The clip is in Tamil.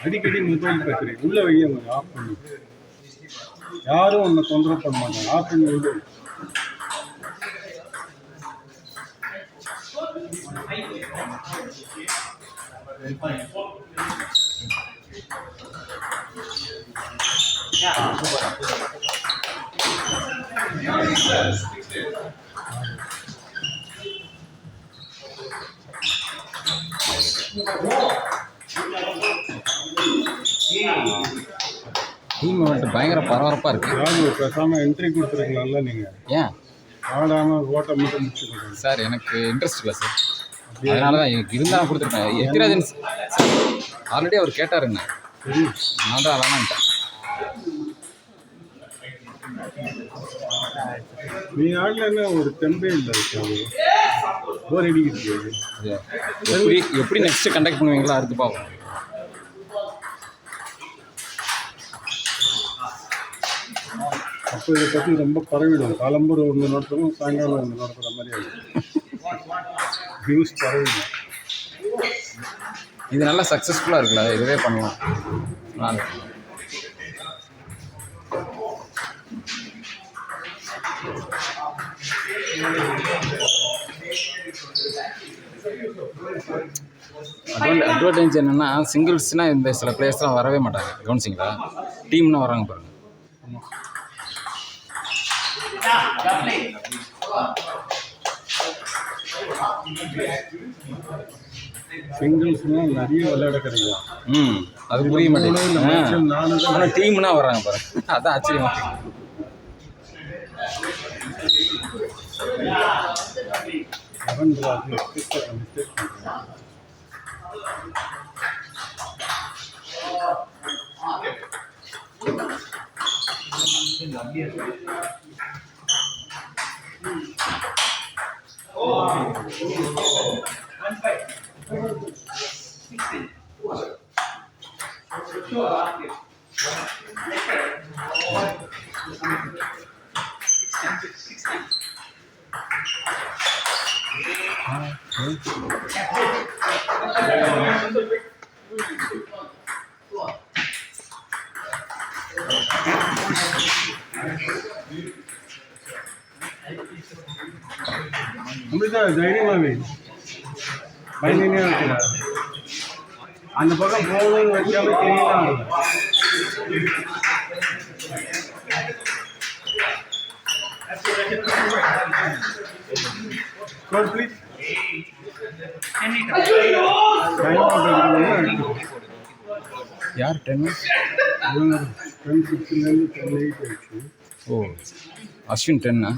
அடிக்கடி மொபைல் பேசுறீங்க உள்ள வைங்க ஆஃப் பண்ணி யாரும் ஒன்று தொந்தரவு பண்ண மாட்டாங்க ஆஃப் பண்ணி உள்ள டீம் வந்துட்டு பயங்கர பரபரப்பாக இருக்குது. பேசாமல் என்ட்ரி கொடுத்துருக்கலாம்ல நீங்கள் ஏன் ஆடாமல் ஓட்ட மட்டும் முடிச்சுக்கோங்க சார். எனக்கு இன்ட்ரெஸ்ட் இல்லை சார், அதனால தான் எனக்கு இருந்தால் கொடுத்துருக்கேன். எத்திராஜன் சார் ஆல்ரெடி அவர் கேட்டாருங்க, நான் தான் வேணான்ட்டேன். நீ ஆடலன்னா ஒரு தெம்பே இல்லை போர் அடிக்கிறது. எப்படி நெக்ஸ்ட் கண்டக்ட் பண்ணுவீங்களா அடுத்து பார்ப்போம். அப்போ இதை பற்றி ரொம்ப பரவிடும். காலம்பூர் ஒன்று நடத்தும், சாயங்காலம் ஒன்று நடத்துகிற மாதிரி ஆகிடும். நியூஸ் பரவிடும். இது நல்லா சக்ஸஸ்ஃபுல்லாக இருக்குல்ல, இதுவே பண்ணுவோம் வாங்க. அட்வான்டேஜ் என்னென்னா சிங்கிள்ஸ்னால் இந்த சில பிளேயர்ஸ்லாம் வரவே மாட்டாங்க, கவனிச்சிங்களா? டீம்னா வராங்க பாருங்க. சிங்கிள்ஸ்னால் நிறைய விளையாட கிடைக்கும். அது புரிய மாட்டேங்குது. ஆனால் டீம்னா வர்றாங்க பாருங்க, அதான் ஆச்சரியமா. அப்படிதான் தைரியமாவே பயனிலே வைக்கிறார். அந்த பக்கம் போகணும்னு வச்சாலும் கிளீனாக யார் 10 10-15 10-8 ஆயிடுச்சு. ஓ அஸ்வின் 10.